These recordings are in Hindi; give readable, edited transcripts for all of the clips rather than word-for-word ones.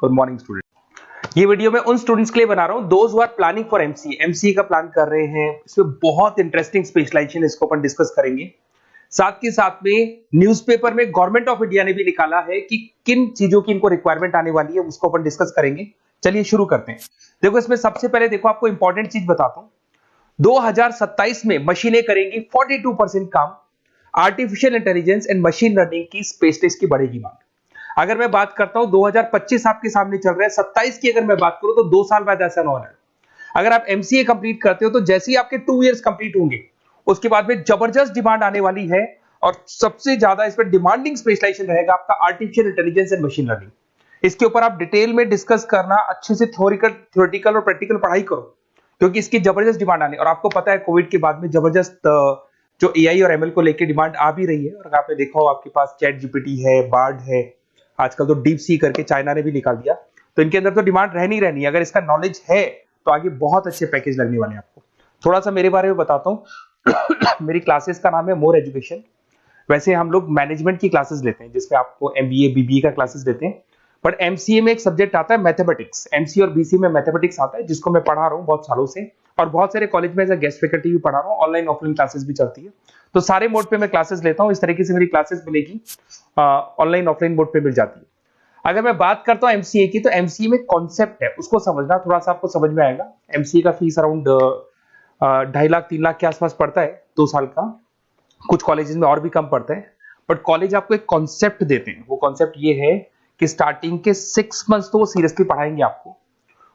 Good morning student. ये वीडियो मैं उन स्टूडेंट्स के लिए बना रहा हूं those who are planning for MCA, MCA का प्लान कर रहे हैं। इसमें बहुत इंटरेस्टिंग स्पेशलाइजेशन इसको अपन डिस्कस करेंगे। साथ के साथ में न्यूज़पेपर में गवर्नमेंट ऑफ इंडिया ने भी निकाला है कि किन चीजों की इनको रिक्वायरमेंट आने वाली है, उसको अपन डिस्कस करेंगे। चलिए शुरू करते हैं। देखो इसमें सबसे पहले देखो आपको इंपॉर्टेंट चीज बताता हूं। 2027 में मशीनें करेंगी 42% काम। Artificial intelligence and machine learning की स्पेशलिस्ट की बढ़ेगी मांग। अगर मैं बात करता हूं 2025 आपके सामने चल रहा है, 27 की अगर मैं बात करूं तो 2 साल बाद ऐसा ना होना है। अगर आप एमसीए कंप्लीट करते हो तो जैसे ही आपके 2 इयर्स कंप्लीट होंगे उसके बाद में जबरदस्त डिमांड आने वाली है और सबसे ज्यादा इस पर डिमांडिंग स्पेशलाइजेशन रहेगा आपका artificial intelligence and machine learning. इसके ऊपर आप डिटेल में डिस्कस करना, अच्छे से थ्योरेटिकल और प्रैक्टिकल पढ़ाई करो क्योंकि इसकी जबरदस्त डिमांड आने। और आपको पता है कोविड के बाद में जबरदस्त जो एआई और एमएल को लेकर डिमांड आ भी रही है। और आपने देखा हो आपके पास चैट जीपीटी है, बार्ड है, आजकल तो डीप सी करके चाइना ने भी निकाल दिया। तो इनके अंदर तो डिमांड रहनी रहनी है। अगर इसका नॉलेज है तो आगे बहुत अच्छे पैकेज लगने वाले हैं आपको। थोड़ा सा मेरे बारे में बताता हूँ। मेरी क्लासेस का नाम है मोर एजुकेशन। वैसे हम लोग मैनेजमेंट की क्लासेस लेते हैं जिसमें आपको एमबीए बीबीए का क्लासेस देते हैं। बट एमसीए में एक सब्जेक्ट आता है मैथमेटिक्स। एमसीए और बीसीए में मैथमेटिक्स आता है जिसको मैं पढ़ा रहा हूँ बहुत सालों से और बहुत सारे कॉलेज में एज अ गेस्ट फैकल्टी भी पढ़ा रहा हूँ। ऑनलाइन ऑफलाइन क्लासेस भी चलती है। तो सारे मोड पे मैं क्लासेस लेता हूँ। इस तरीके से मेरी क्लासेस मिलेगी, ऑनलाइन ऑफलाइन मोड पे मिल जाती है। अगर मैं बात करता हूँ एमसीए की, तो एमसीए में कॉन्सेप्ट है उसको समझना, थोड़ा सा आपको समझ में आएगा। एमसीए का फीस अराउंड 2.5 लाख 3 लाख के आसपास पड़ता है 2 साल का। कुछ कॉलेजेस में और भी कम पड़ता है। बट कॉलेज आपको एक कॉन्सेप्ट देते हैं। वो कॉन्सेप्ट ये है कि स्टार्टिंग के 6 मंथ्स तो वो सीरियसली पढ़ाएंगे आपको।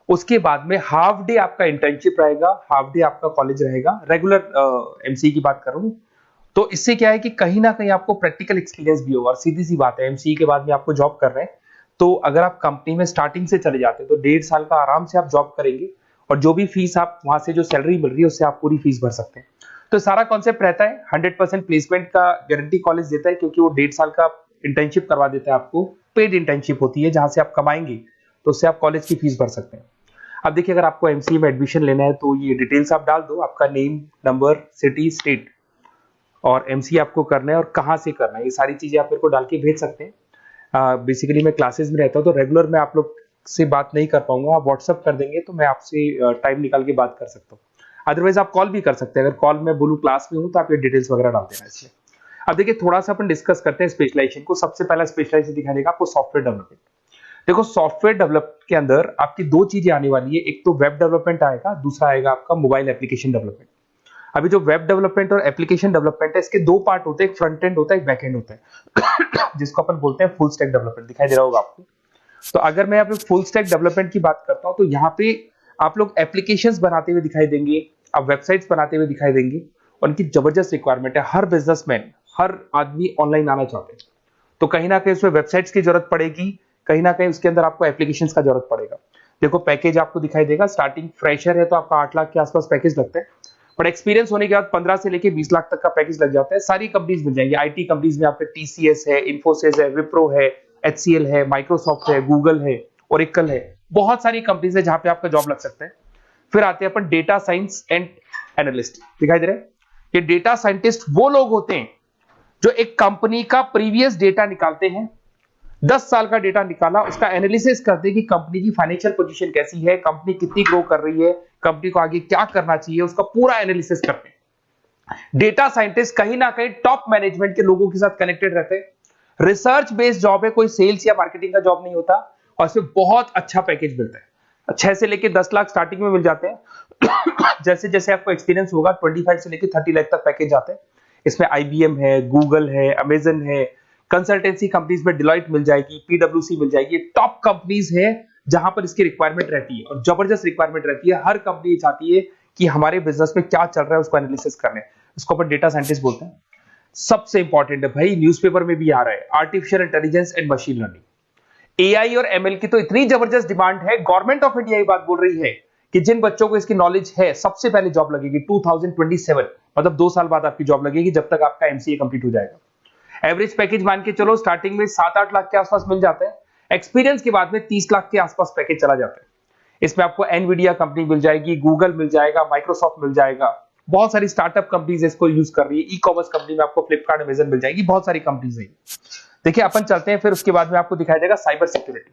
उसके बाद में हाफ डे आपका इंटर्नशिप रहेगा, हाफ डे आपका कॉलेज रहेगा। रेगुलर एमसीए की बात कर रहा हूँ। तो इससे क्या है कि कहीं ना कहीं आपको प्रैक्टिकल एक्सपीरियंस भी होगा। और सीधी सी बात है, एमसीए के बाद में आपको जॉब कर रहे हैं तो अगर आप कंपनी में स्टार्टिंग से चले जाते हैं तो 1.5 साल का आराम से आप जॉब करेंगे और जो भी फीस आप वहां से जो सैलरी मिल रही है उससे आप पूरी फीस भर सकते हैं। तो सारा कॉन्सेप्ट रहता है। 100% प्लेसमेंट का गारंटी कॉलेज देता है क्योंकि वो 1.5 साल का इंटर्नशिप करवा देता है आपको। पेड इंटर्नशिप होती है जहां से आप कमाएंगे तो उससे आप कॉलेज की फीस भर सकते हैं। अब देखिए अगर आपको एमसीए में एडमिशन लेना है तो ये डिटेल्स आप डाल दो, आपका नेम, नंबर, सिटी, स्टेट और एमसीए आपको करना है और कहाँ से करना है। ये सारी चीजें आप मेरे को डाल के भेज सकते हैं। बेसिकली मैं क्लासेस में रहता हूँ तो रेगुलर मैं आप लोग से बात नहीं कर पाऊंगा। आप व्हाट्सअप कर देंगे तो मैं आपसे टाइम निकाल के बात कर सकता हूँ। अदरवाइज आप कॉल भी कर सकते हैं। अगर कॉल में बोलूँ क्लास में हूँ तो आप ये डिटेल्स वगैरह डाल देना इसमें। अब देखिए थोड़ा सा अपन डिस्कस करते हैं स्पेशलाइजेशन को। सबसे पहला स्पेशलाइजेशन दिखाई देगा आपको सॉफ्टवेयर डेवलपमेंट। देखो सॉफ्टवेयर डेवलप के अंदर आपकी 2 चीजें आने वाली है। एक तो वेब डेवलपमेंट आएगा, दूसरा आएगा आपका मोबाइल एप्लीकेशन डेवलपमेंट। अभी जो वेब डेवलपमेंट और एप्लीकेशन डेवलपमेंट है इसके 2 पार्ट होते हैं, एक फ्रंट एंड होता है, एक बैक एंड होता है जिसको अपन बोलते हैं फुल स्टैक डेवलपमेंट। दिखाई दे रहा होगा आपको। तो अगर मैं यहाँ पे फुल स्टैक डेवलपमेंट की बात करता हूँ तो यहाँ पे आप लोग एप्लीकेशंस बनाते हुए दिखाई देंगे, आप वेबसाइट्स बनाते हुए दिखाई देंगे। उनकी जबरदस्त रिक्वायरमेंट है। हर बिजनेसमैन, हर आदमी ऑनलाइन आना चाहते हैं तो कहीं ना कहीं उसमें वेबसाइट्स की जरूरत पड़ेगी, कहीं ना कहीं उसके अंदर आपको एप्लीकेशंस का जरूरत पड़ेगा। देखो पैकेज आपको दिखाई देगा। स्टार्टिंग फ्रेशर है तो आपका 8 लाख के आसपास पैकेज लगता है। बट एक्सपीरियंस होने के बाद 15 से लेके 20 लाख तक का पैकेज लग जाता है। सारी कंपनीज मिल जाएंगी। आईटी कंपनीज में आपके टीसीएस है, इन्फोसिस है, विप्रो है, एचसीएल है, माइक्रोसॉफ्ट है, गूगल है, ओरेकल है। बहुत सारी कंपनीज है जहां पे आपका जॉब लग सकता है। फिर आते हैं अपन डेटा साइंस एंड एनालिस्ट। दिखाई दे रहे हैं? ये डेटा साइंटिस्ट वो लोग होते हैं जो एक कंपनी का प्रीवियस डेटा निकालते हैं। 10 साल का डेटा निकाला, उसका एनालिसिस करते हैं कि कंपनी की फाइनेंशियल पोजीशन कैसी है, कंपनी कितनी ग्रो कर रही है, कंपनी को आगे क्या करना चाहिए, उसका पूरा एनालिसिस करते हैं। डेटा साइंटिस्ट कहीं ना कहीं टॉप मैनेजमेंट के लोगों के साथ कनेक्टेड रहते हैं। रिसर्च बेस्ड जॉब है, कोई सेल्स या मार्केटिंग का जॉब नहीं होता और इसमें बहुत अच्छा पैकेज मिलता है। 6 से लेके 10 लाख स्टार्टिंग में मिल जाते हैं। जैसे जैसे आपको एक्सपीरियंस होगा 25 से लेके 30 लाख तक पैकेज आते हैं। इसमें आईबीएम है, गूगल है, अमेजन है, कंसल्टेंसी कंपनीज में डिलॉयट मिल जाएगी, पीडब्ल्यूसी मिल जाएगी। टॉप कंपनीज है जहां पर इसकी रिक्वायरमेंट रहती है और जबरदस्त रिक्वायरमेंट रहती है। हर कंपनी चाहती है कि हमारे बिजनेस में क्या चल रहा है उसको एनालिसिस करने। इसको अपन डेटा साइंटिस्ट बोलते हैं। सबसे इंपॉर्टेंट है भाई, न्यूज़पेपर में भी आ रहा है, artificial intelligence and machine learning. AI और एमएल की तो इतनी जबरदस्त डिमांड है। गवर्नमेंट ऑफ इंडिया ये बात बोल रही है कि जिन बच्चों को इसकी नॉलेज है सबसे पहले जॉब लगेगी 2027, मतलब 2 साल बाद आपकी जॉब लगेगी जब तक आपका एमसीए कंप्लीट हो जाएगा। एवरेज पैकेज मान के चलो स्टार्टिंग में 7-8 लाख के आसपास मिल जाते हैं। एक्सपीरियंस के बाद में 30 लाख के आसपास पैकेज चला जाता है। इसमें आपको एनवीडिया कंपनी मिल जाएगी, गूगल मिल जाएगा, माइक्रोसॉफ्ट मिल जाएगा। बहुत सारी स्टार्टअप कंपनीज इसको यूज कर रही है। ई कॉमर्स कंपनी में आपको फ्लिपकार्ट, अमेजन मिल जाएगी। बहुत सारी कंपनीज है। देखिए अपन चलते हैं फिर उसके बाद में आपको दिखाई देगा साइबर सिक्योरिटी।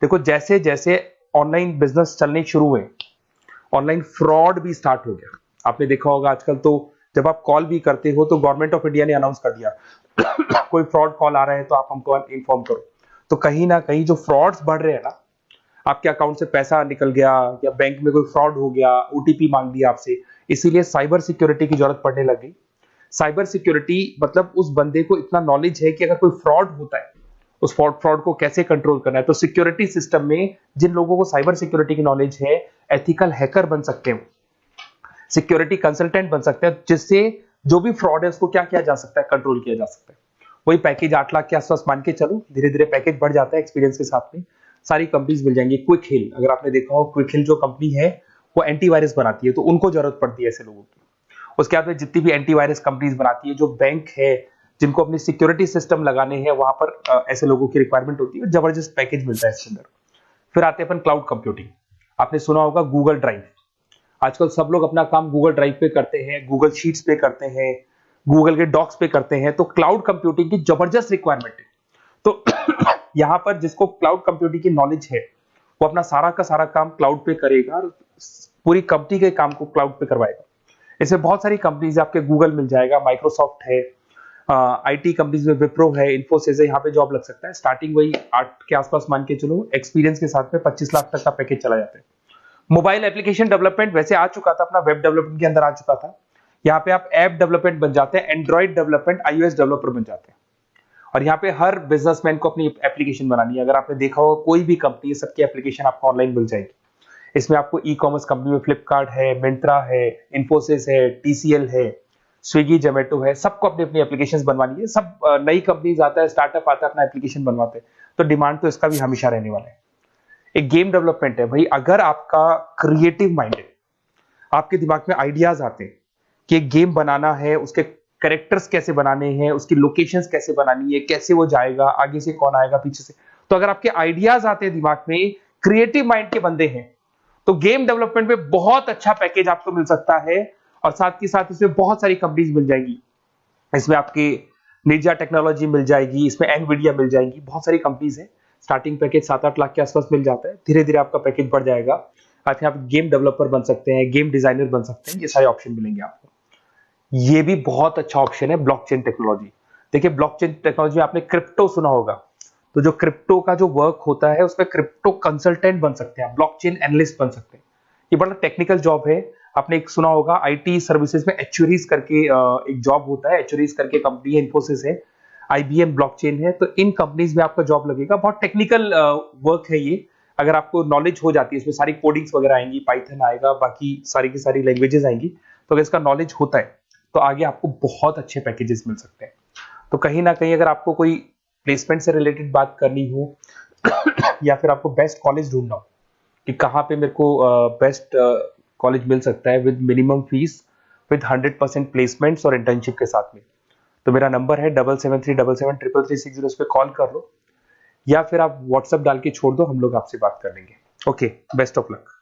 देखो जैसे जैसे ऑनलाइन बिजनेस चलने शुरू हुए, ऑनलाइन फ्रॉड भी स्टार्ट हो गया। आपने देखा होगा आजकल तो जब आप कॉल भी करते हो तो गवर्नमेंट ऑफ इंडिया ने अनाउंस कर दिया कोई फ्रॉड कॉल आ रहा है तो आप हमको इन्फॉर्म करो। तो कहीं ना कहीं जो फ्रॉड्स बढ़ रहे हैं ना, आपके अकाउंट से पैसा निकल गया या बैंक में कोई फ्रॉड हो गया, ओटीपी मांग लिया आपसे, इसीलिए साइबर सिक्योरिटी की जरूरत पड़ने लगी। साइबर सिक्योरिटी मतलब उस बंदे को इतना नॉलेज है कि अगर कोई फ्रॉड होता है, उस फ्रॉड को कैसे कंट्रोल करना है। तो सिक्योरिटी सिस्टम में जिन लोगों को साइबर सिक्योरिटी की नॉलेज है, एथिकल हैकर बन सकते हैं, सिक्योरिटी कंसल्टेंट बन सकते हैं, जिससे जो भी फ्रॉड है उसको क्या किया जा सकता है, कंट्रोल किया जा सकता है। वही पैकेज 8 लाख के आसपास मान के चलो, धीरे धीरे पैकेज बढ़ जाता है एक्सपीरियंस के साथ में। सारी कंपनीज मिल जाएंगी। क्विक हिल, अगर आपने देखा हो, क्विक हिल जो कंपनी है वो एंटीवायरस बनाती है, तो उनको जरूरत पड़ती है ऐसे लोगों की। उसके बाद में जितनी भी एंटीवायरस कंपनीज बनाती है, जो बैंक है जिनको अपनी सिक्योरिटी सिस्टम लगाने हैं, वहां पर ऐसे लोगों की रिक्वायरमेंट होती है, जबरदस्त पैकेज मिलता है इसके अंदर। फिर आते हैं अपन क्लाउड कंप्यूटिंग। आपने सुना होगा गूगल ड्राइव, आजकल सब लोग अपना काम गूगल ड्राइव पे करते हैं, गूगल शीट्स पे करते हैं, गूगल के डॉक्स पे करते हैं। तो क्लाउड कंप्यूटिंग की जबरदस्त रिक्वायरमेंट है। तो यहाँ पर जिसको क्लाउड कंप्यूटिंग की नॉलेज है, वो अपना सारा का सारा काम क्लाउड पे करेगा और पूरी कंपनी के काम को क्लाउड पे करवाएगा। इसमें बहुत सारी कंपनीज, आपके गूगल मिल जाएगा, माइक्रोसॉफ्ट है, आईटी कंपनीज में विप्रो है, इन्फोसिस है, यहाँ पे जॉब लग सकता है। स्टार्टिंग वही 8 के आसपास मान के चलो, एक्सपीरियंस के साथ में 25 लाख तक का पैकेज चला जाता है। मोबाइल एप्लीकेशन डेवलपमेंट वैसे आ चुका था, अपना वेब डेवलपमेंट के अंदर आ चुका था। यहाँ पे आप ऐप डेवलपमेंट बन जाते हैं, एंड्रॉइड डेवलपमेंट, आईओएस डेवलपर बन जाते हैं। और यहाँ पे हर बिजनेसमैन को अपनी एप्लीकेशन बनानी है। अगर आपने देखा हो कोई भी कंपनी, सबकी एप्लीकेशन आपको ऑनलाइन मिल जाएगी। इसमें आपको ई कॉमर्स कंपनी में फ्लिपकार्ट है, मिंत्रा है, इन्फोसिस है, टीसीएल है, स्विगी, जोमेटो है, सबको अपनी अपनी एप्लीकेशन बनवानी है। सब नई कंपनीज आता है, स्टार्टअप आता है, अपना एप्लीकेशन बनवाते हैं। तो डिमांड तो इसका भी हमेशा रहने वाला है। एक गेम डेवलपमेंट है भाई, अगर आपका क्रिएटिव माइंड है, आपके दिमाग में आइडियाज आते हैं कि एक गेम बनाना है, उसके कैरेक्टर्स कैसे बनाने हैं, उसकी लोकेशंस कैसे बनानी है, कैसे वो जाएगा, आगे से कौन आएगा, पीछे से, तो अगर आपके आइडियाज आते हैं दिमाग में, क्रिएटिव माइंड के बंदे हैं, तो गेम डेवलपमेंट में बहुत अच्छा पैकेज आपको मिल सकता है। और साथ ही साथ इसमें बहुत सारी कंपनीज मिल जाएंगी। इसमें आपकी निंजा टेक्नोलॉजी मिल जाएगी, इसमें एनवीडिया मिल जाएंगी, बहुत सारी कंपनीज है। स्टार्टिंग पैकेज 7-8 लाख के आसपास मिल जाता है, धीरे धीरे आपका पैकेज बढ़ जाएगा। आप गेम डेवलपर बन सकते हैं, गेम डिजाइनर बन सकते हैं, ये सारे ऑप्शन मिलेंगे आपको। ये भी बहुत अच्छा ऑप्शन है ब्लॉकचेन टेक्नोलॉजी। देखिए ब्लॉकचेन टेक्नोलॉजी में आपने क्रिप्टो सुना होगा, तो जो क्रिप्टो का जो वर्क होता है उसमें क्रिप्टो कंसल्टेंट बन सकते हैं, ब्लॉकचेन एनालिस्ट बन सकते हैं। ये बड़ा टेक्निकल जॉब है। आपने एक सुना होगा आईटी सर्विसेज में एचुरीज करके एक जॉब होता है, एचुरीज करके कंपनी है, इन्फोसिस है, आईबीएम ब्लॉकचेन है। तो इन कंपनीज में आपका जॉब लगेगा। बहुत टेक्निकल वर्क है ये। अगर आपको नॉलेज हो जाती है, इसमें सारी कोडिंग्स वगैरह आएंगी, पाइथन आएगा, बाकी सारी की सारी लैंग्वेजेस आएंगी। तो अगर इसका नॉलेज होता है तो आगे आपको बहुत अच्छे पैकेजेस मिल सकते हैं। तो कहीं ना कहीं अगर आपको कोई प्लेसमेंट से रिलेटेड बात करनी हो या फिर आपको बेस्ट कॉलेज ढूंढना हो कि कहाँ पे मेरे को बेस्ट कॉलेज मिल सकता है with minimum fees, with 100% placements और इंटर्नशिप के साथ में, तो मेरा नंबर है 7737733360। उस पर कॉल कर लो या फिर आप व्हाट्सएप डाल के छोड़ दो, हम लोग आपसे बात कर लेंगे। Okay, best of luck.